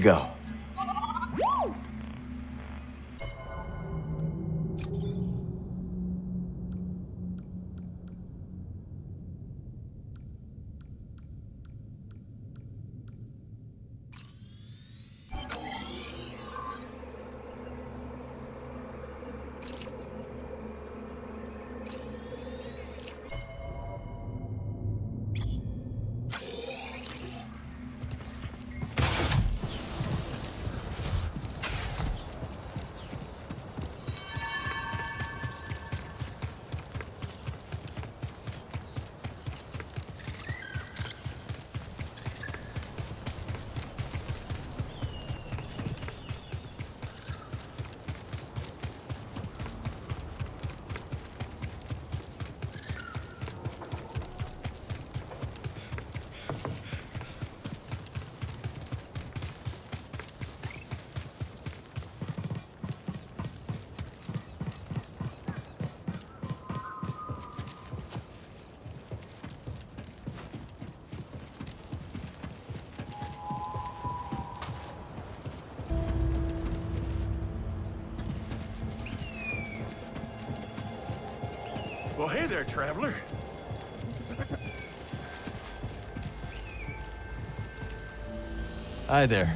Go. Well, hey there, traveler. Hi there.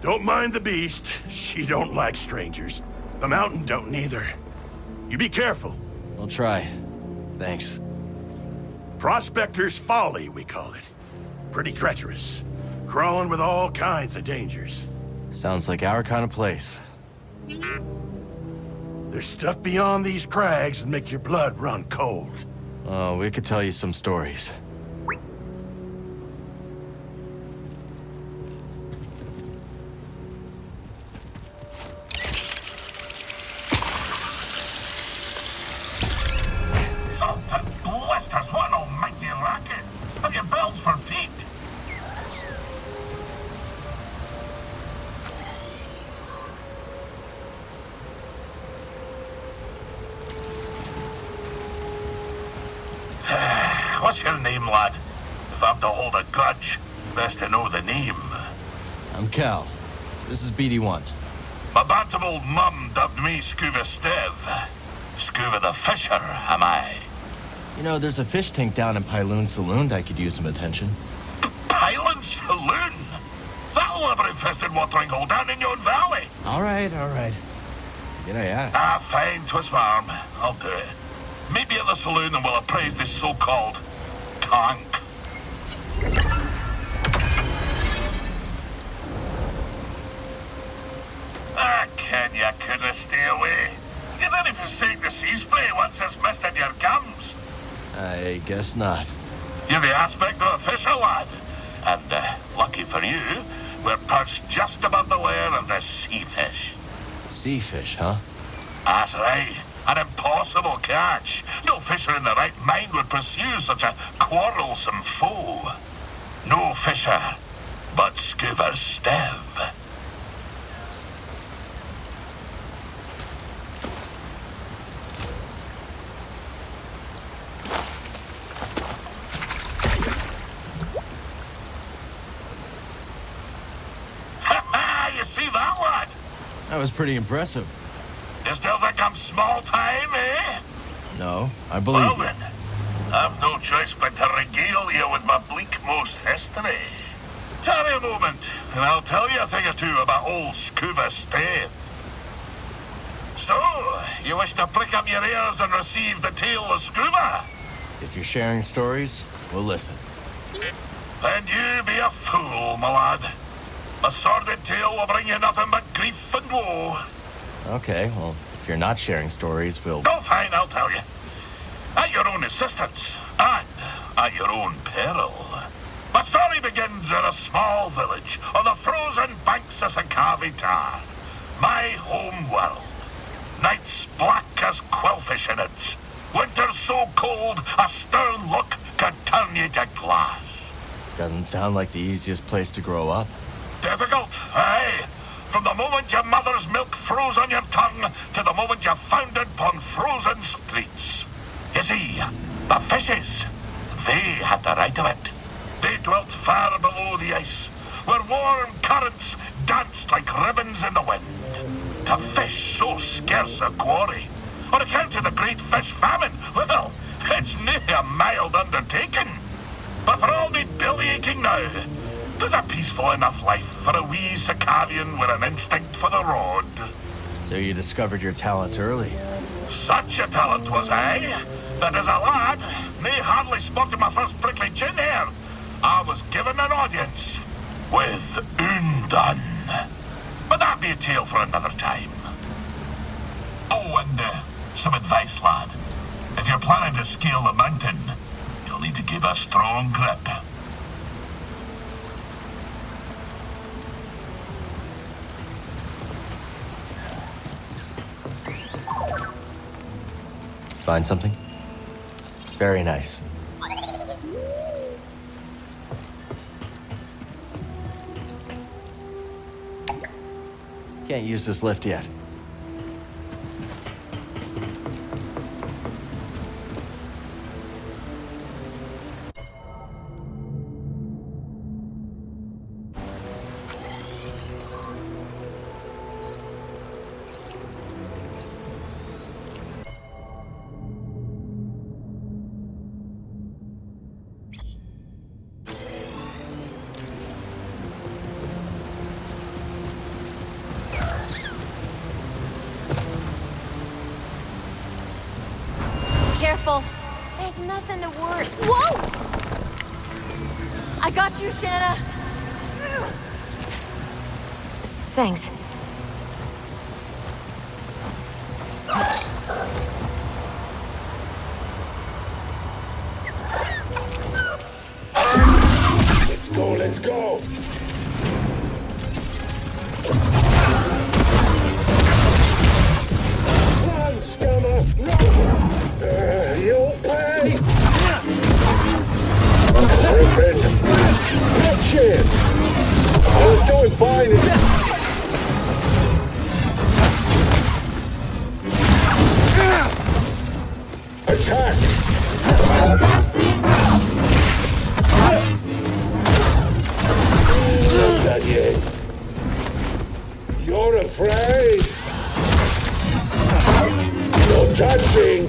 Don't mind the beast. She don't like strangers. The mountain don't neither. You be careful. I'll try. Thanks. Prospector's Folly, we call it. Pretty treacherous. Crawling with all kinds of dangers. Sounds like our kind of place. There's stuff beyond these crags that make your blood run cold. Oh, we could tell you some stories. Something blisters, what an almighty racket! Have you bells for feet? What's your name, lad? If I'm to hold a grudge, best to know the name. I'm Cal. This is BD1. My bantam old mum dubbed me Scuba Stev. Scuba the Fisher, am I? You know, there's a fish tank down in Pau'an Saloon that could use some attention. Pau'an Saloon? That labyrinth-infested watering hole down in yon valley. All right. Did I ask? Ah, fine, twist my arm. I'll do it. Meet me at the saloon and we'll appraise this so-called tank. Ken, you couldn't stay away. You didn't forsake the sea spray once it's missed in your gums. I guess not. You're the aspect of a fisher, lad. And, lucky for you, we're perched just above the lair of the sea fish. Sea fish, huh? That's right. An impossible catch. No fisher in the right mind would pursue such a quarrelsome foe. No fisher, but Scuba Stev. Ha-ha! You see that, lad? That was pretty impressive. You still think I'm small time, eh? No, I believe Well you. then, I've no choice but to regale you with my bleak-most history. Tarry a moment, and I'll tell you a thing or two about old Scuba Stev. So, you wish to prick up your ears and receive the tale of Scuba? If you're sharing stories, we'll listen. Then you be a fool, my lad. A sordid tale will bring you nothing but grief and woe. Okay, well, if you're not sharing stories, we'll... Oh, fine, I'll tell you. At your own insistence, and at your own peril. My story begins in a small village on the frozen banks of Sakavi Tar, my home world. Nights black as quillfish in it. Winters so cold, a stern look could turn you to glass. Doesn't sound like the easiest place to grow up. Difficult, aye. From the moment your mother's milk froze on your tongue to the moment you foundered upon frozen streets. You see, the fishes, they had the right of it. They'd dwelt far below the ice, where warm currents danced like ribbons in the wind. To fish so scarce a quarry, on account of the great fish famine, well, it's nae a mild undertaking. But for all me belly aching now, there's a peaceful enough life for a wee Sicarian with an instinct for the road. So you discovered your talent early. Such a talent was I, that as a lad, me hardly sported my first prickly chin hair, I was given an audience with Undone. But that be a tale for another time. Oh, and some advice, lad. If you're planning to scale the mountain, you'll need to keep a strong grip. Find something? Very nice. Can't use this lift yet. Careful. There's nothing to worry. Whoa! I got you, Shanna. Thanks. Let's go! Run, scammer! No! You'll pay! Listen! Good shit! I was doing fine Attack! Not that yet. You're afraid? No touching!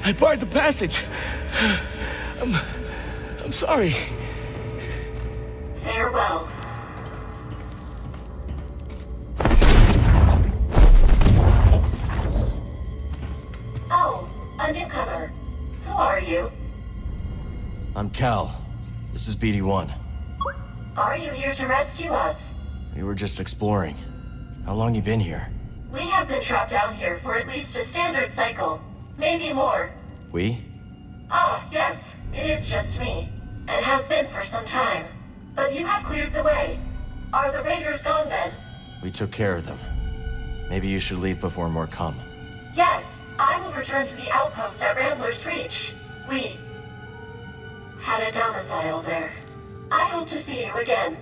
I barred the passage. I'm sorry. Farewell. Oh, a newcomer. Who are you? I'm Cal. This is BD-1. Are you here to rescue us? We were just exploring. How long you been here? We have been trapped down here for at least a standard cycle. Maybe more. We? Ah, yes. It is just me. And has been for some time. But you have cleared the way. Are the raiders gone then? We took care of them. Maybe you should leave before more come. Yes. I will return to the outpost at Rambler's Reach. We had a domicile there. I hope to see you again.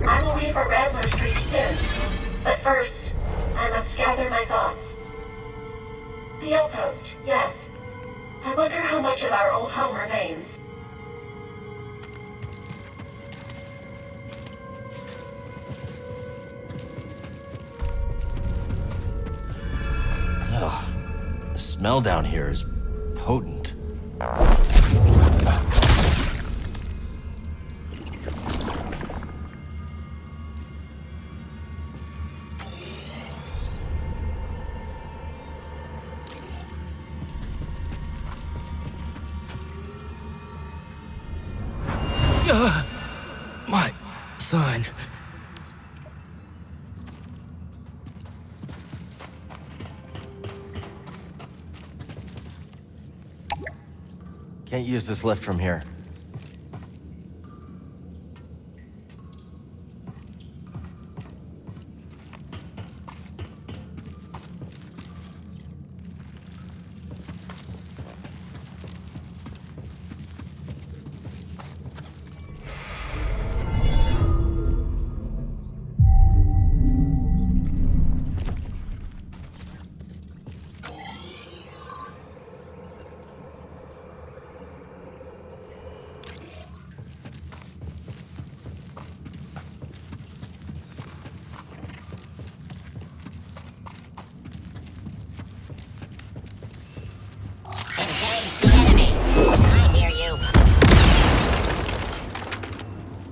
I will leave for Rambler's Reach soon. But first, I must gather my thoughts. The outpost, yes. I wonder how much of our old home remains. Ugh. The smell down here is potent. My son. Can't use this lift from here.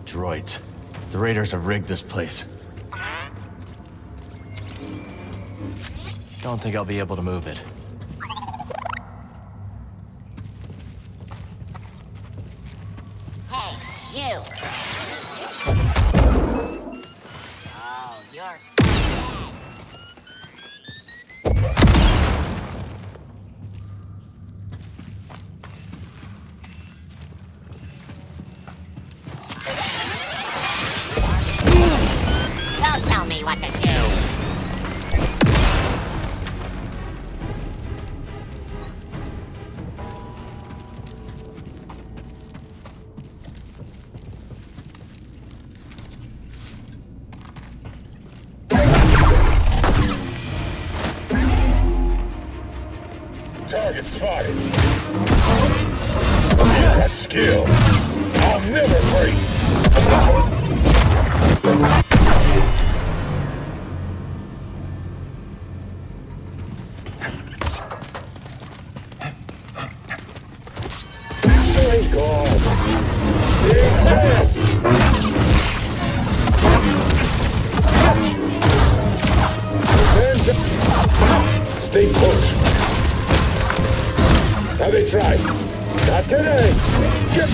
Droids. The raiders have rigged this place. Don't think I'll be able to move it. Hey, you! Oh, you're dead. Don't tell me what to do. Target spotted. That skill. I'll never break. Thank God. Yes. Stay close. Now they try. Not today. Get...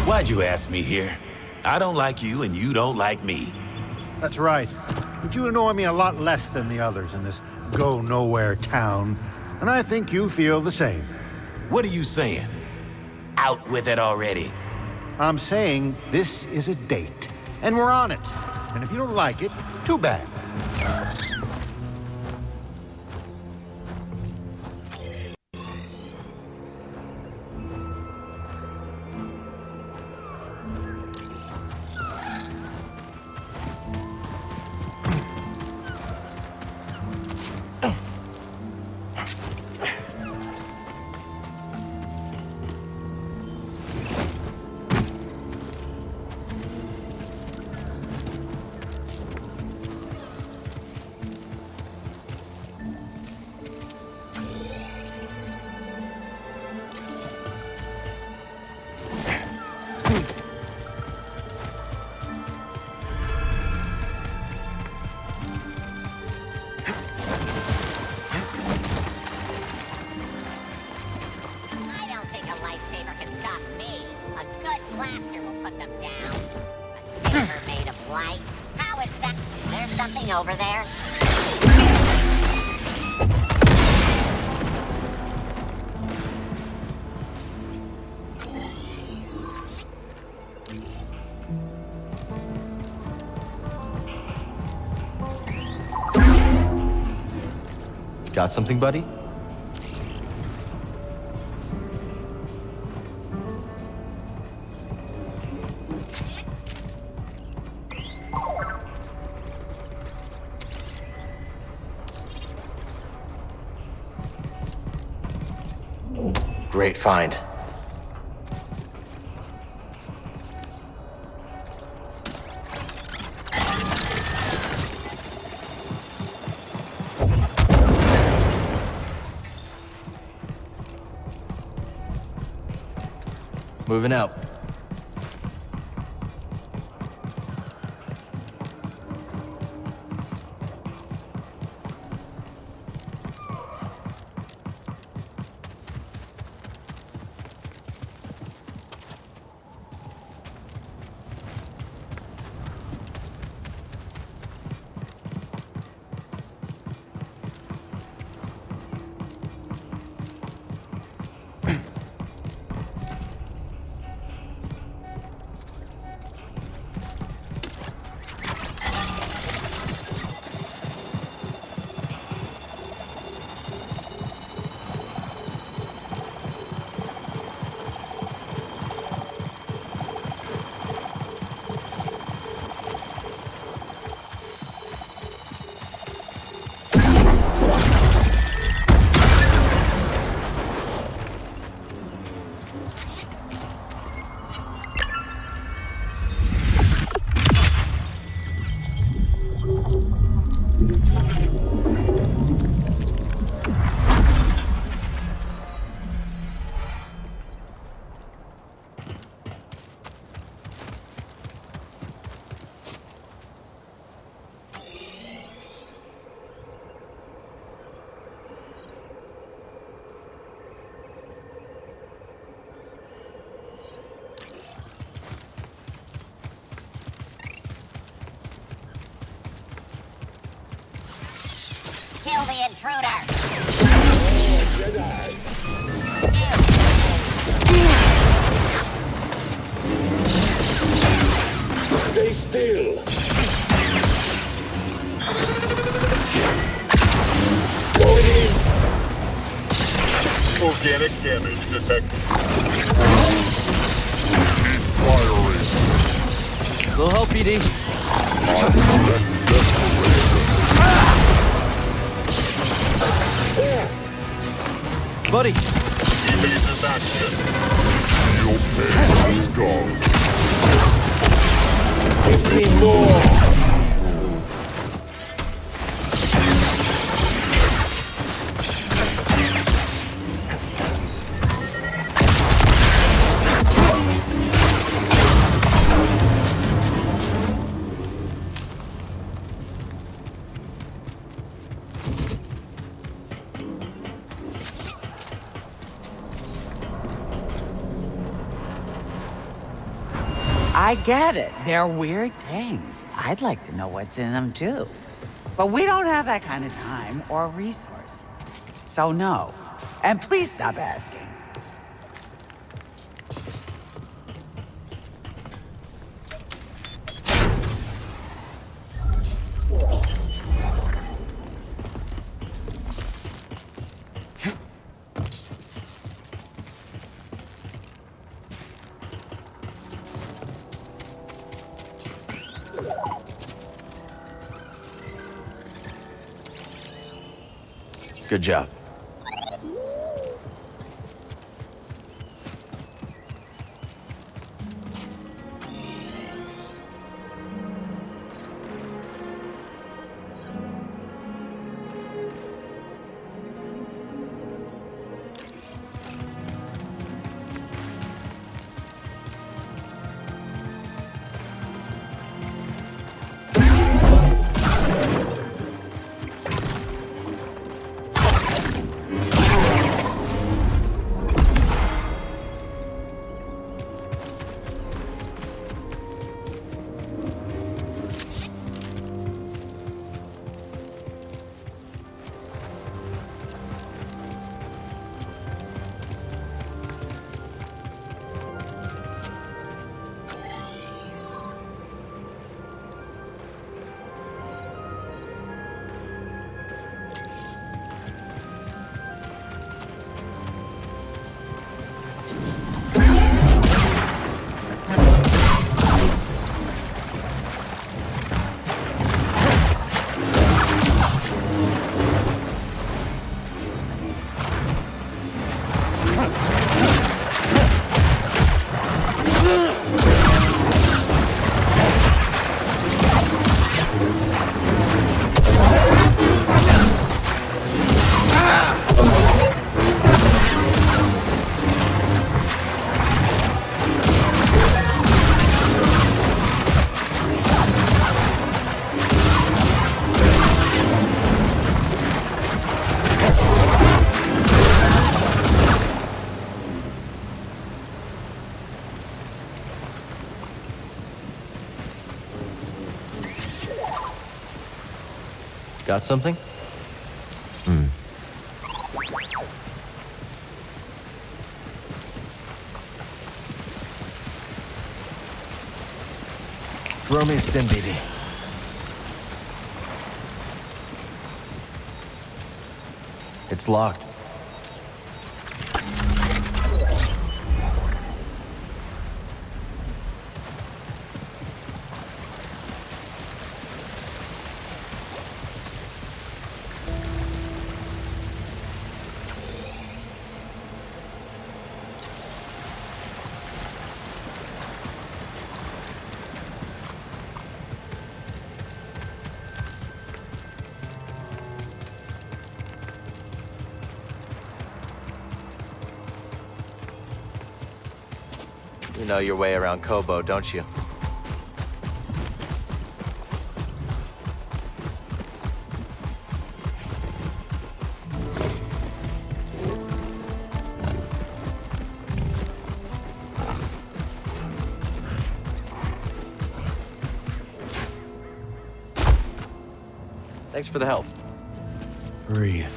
Why'd you ask me here? I don't like you and you don't like me. That's right. But you annoy me a lot less than the others in this go-nowhere town. And I think you feel the same. What are you saying? Out with it already. I'm saying this is a date. And we're on it. And if you don't like it, too bad. Over there? Got something, buddy? Great find. Moving out. Kill the intruder! Jedi. Stay still. Going in. Organic damage detected. Firing. Go help, BD. Buddy! Evasive action. Your pain is gone. Give me more. I get it. They're weird things. I'd like to know what's in them, too. But we don't have that kind of time or resource. So no. And please stop asking. Good job. Got something? Throw me a stim, baby. It's locked. You know your way around Koboh, don't you? Thanks for the help. Breathe.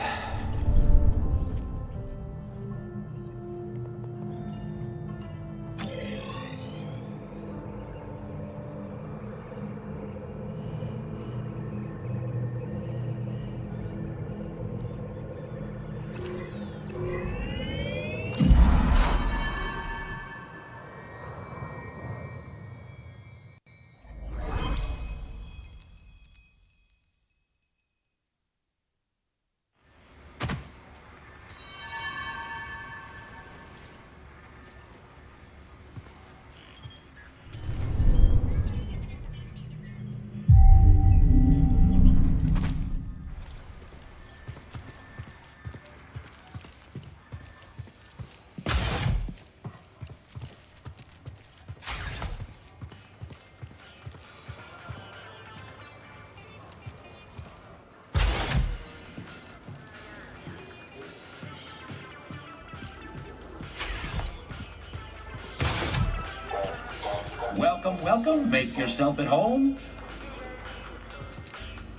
Welcome, welcome. Make yourself at home.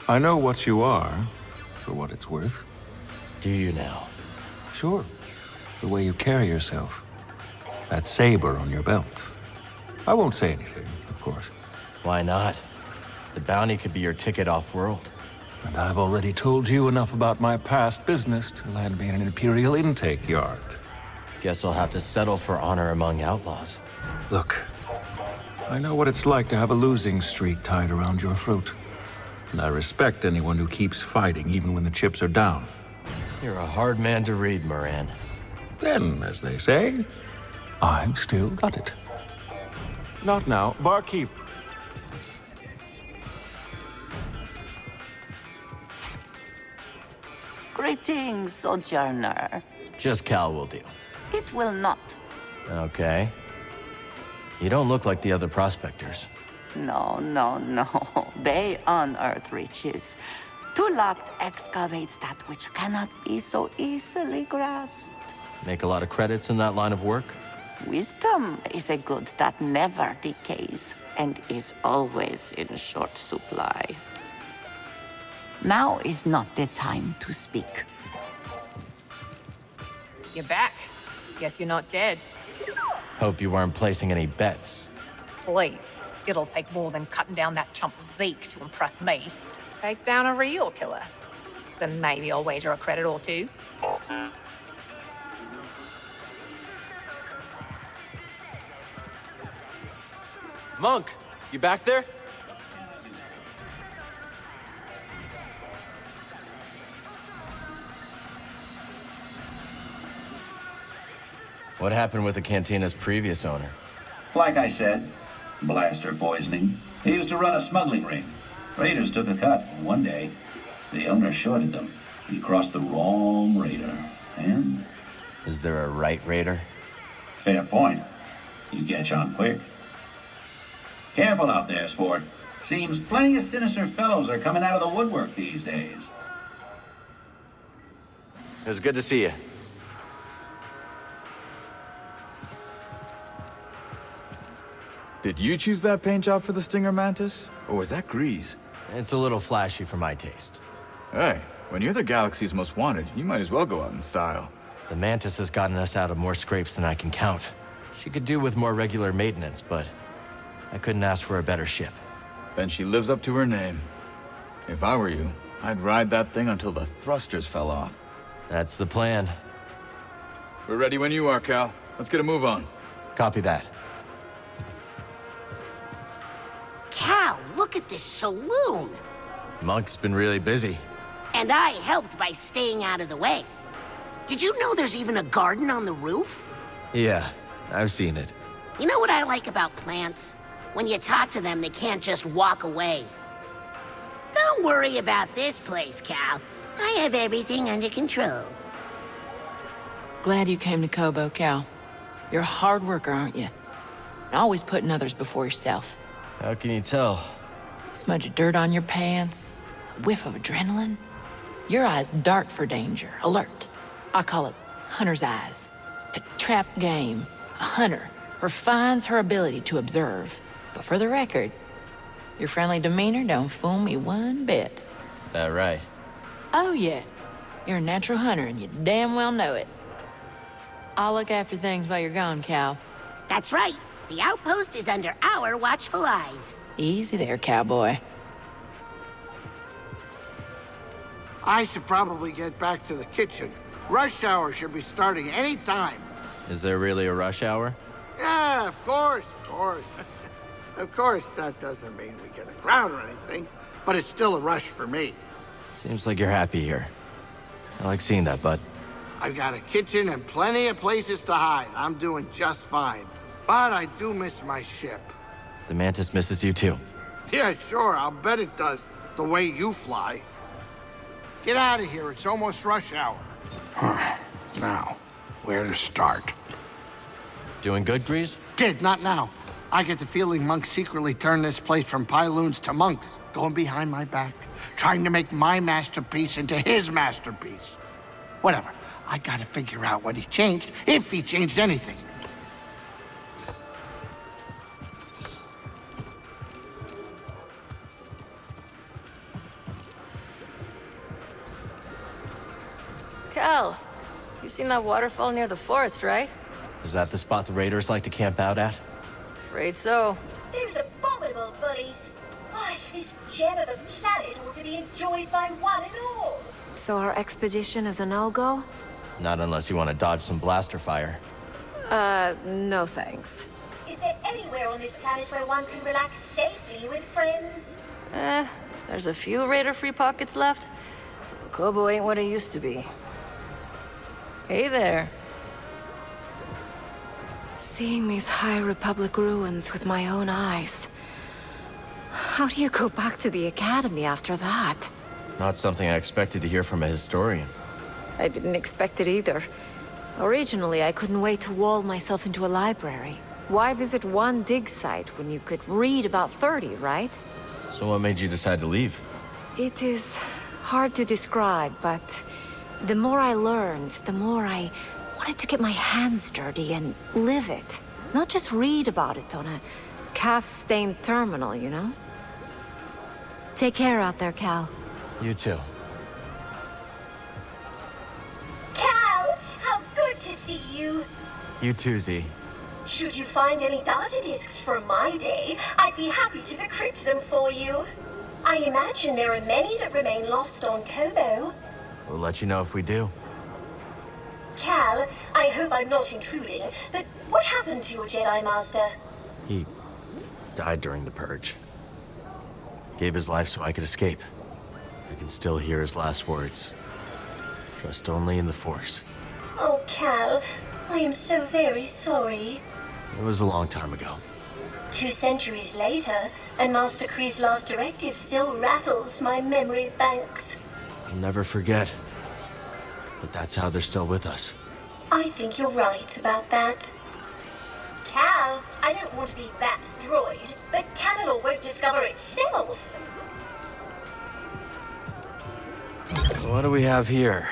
I know what you are, for what it's worth. Do you now? Sure. The way you carry yourself. That saber on your belt. I won't say anything, of course. Why not? The bounty could be your ticket off-world. And I've already told you enough about my past business to land me in an Imperial intake yard. Guess I'll have to settle for honor among outlaws. Look, I know what it's like to have a losing streak tied around your throat. And I respect anyone who keeps fighting even when the chips are down. You're a hard man to read, Moran. Then, as they say, I've still got it. Not now. Barkeep. Greetings, Sojourner. Just Cal will do. It will not. Okay. You don't look like the other prospectors. No, no, no. Bay on Earth reaches. Too locked excavates that which cannot be so easily grasped. Make a lot of credits in that line of work? Wisdom is a good that never decays and is always in short supply. Now is not the time to speak. You're back. Guess you're not dead. Hope you weren't placing any bets. Please. It'll take more than cutting down that chump Zeke to impress me. Take down a real killer. Then maybe I'll wager a credit or two. Monk, you back there? What happened with the Cantina's previous owner? Like I said, blaster poisoning. He used to run a smuggling ring. Raiders took a cut one day. The owner shorted them. He crossed the wrong raider, and... Is there a right raider? Fair point. You catch on quick. Careful out there, sport. Seems plenty of sinister fellows are coming out of the woodwork these days. It was good to see you. Did you choose that paint job for the Stinger Mantis? Or was that Grease? It's a little flashy for my taste. Hey, when you're the galaxy's most wanted, you might as well go out in style. The Mantis has gotten us out of more scrapes than I can count. She could do with more regular maintenance, but I couldn't ask for a better ship. Then she lives up to her name. If I were you, I'd ride that thing until the thrusters fell off. That's the plan. We're ready when you are, Cal. Let's get a move on. Copy that. Cal, look at this saloon. Monk's been really busy. And I helped by staying out of the way. Did you know there's even a garden on the roof? Yeah, I've seen it. You know what I like about plants? When you talk to them, they can't just walk away. Don't worry about this place, Cal. I have everything under control. Glad you came to Koboh, Cal. You're a hard worker, aren't you? Always putting others before yourself. How can you tell? Smudge of dirt on your pants, a whiff of adrenaline. Your eyes dart for danger, alert. I call it hunter's eyes. To trap game, a hunter refines her ability to observe. But for the record, your friendly demeanor don't fool me one bit. That right? Oh yeah, you're a natural hunter and you damn well know it. I'll look after things while you're gone, Cal. That's right. The outpost is under our watchful eyes. Easy there, cowboy. I should probably get back to the kitchen. Rush hour should be starting any time. Is there really a rush hour? Yeah, of course, of course. Of course, that doesn't mean we get a crowd or anything, but it's still a rush for me. Seems like you're happy here. I like seeing that, bud. I've got a kitchen and plenty of places to hide. I'm doing just fine. But I do miss my ship. The Mantis misses you too. Yeah, sure, I'll bet it does, the way you fly. Get out of here, it's almost rush hour. Now, where to start? Doing good, Grease? Kid, not now. I get the feeling monks secretly turned this place from Pyloons to monks, going behind my back, trying to make my masterpiece into his masterpiece. Whatever, I gotta figure out what he changed, if he changed anything. Cal, you've seen that waterfall near the forest, right? Is that the spot the raiders like to camp out at? Afraid so. Those abominable bullies. Why, this gem of a planet ought to be enjoyed by one and all. So our expedition is a no-go? Not unless you want to dodge some blaster fire. No thanks. Is there anywhere on this planet where one can relax safely with friends? There's a few raider-free pockets left. But Koboh ain't what it used to be. Hey there. Seeing these High Republic ruins with my own eyes. How do you go back to the Academy after that? Not something I expected to hear from a historian. I didn't expect it either. Originally, I couldn't wait to wall myself into a library. Why visit one dig site when you could read about 30, right? So what made you decide to leave? It is hard to describe, but the more I learned, the more I wanted to get my hands dirty and live it. Not just read about it on a calf-stained terminal, you know? Take care out there, Cal. You too. Cal, how good to see you. You too, Z. Should you find any data discs from my day, I'd be happy to decrypt them for you. I imagine there are many that remain lost on Koboh. We'll let you know if we do. Cal, I hope I'm not intruding, but what happened to your Jedi Master? He died during the Purge. Gave his life so I could escape. I can still hear his last words. Trust only in the Force. Oh, Cal, I am so very sorry. It was a long time ago. 2 centuries later, and Master Kree's last directive still rattles my memory banks. I'll never forget. But that's how they're still with us. I think you're right about that. Cal, I don't want to be that droid, but Tanalor won't discover itself. What do we have here?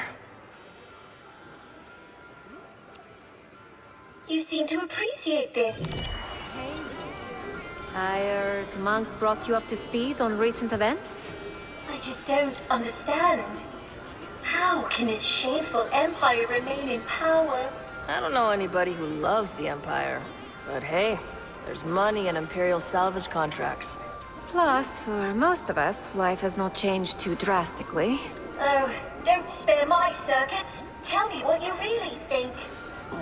You seem to appreciate this. I heard Monk brought you up to speed on recent events? I just don't understand. How can this shameful empire remain in power? I don't know anybody who loves the Empire. But hey, there's money in Imperial salvage contracts. Plus, for most of us, life has not changed too drastically. Oh, don't spare my circuits. Tell me what you really think.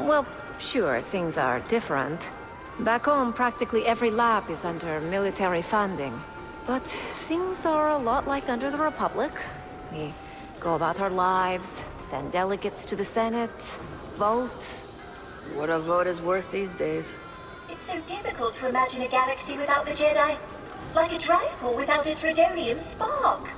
Well, sure, things are different. Back home, practically every lab is under military funding. But things are a lot like under the Republic. We go about our lives, send delegates to the Senate, vote. What a vote is worth these days. It's so difficult to imagine a galaxy without the Jedi. Like a drive core without its Redonium spark.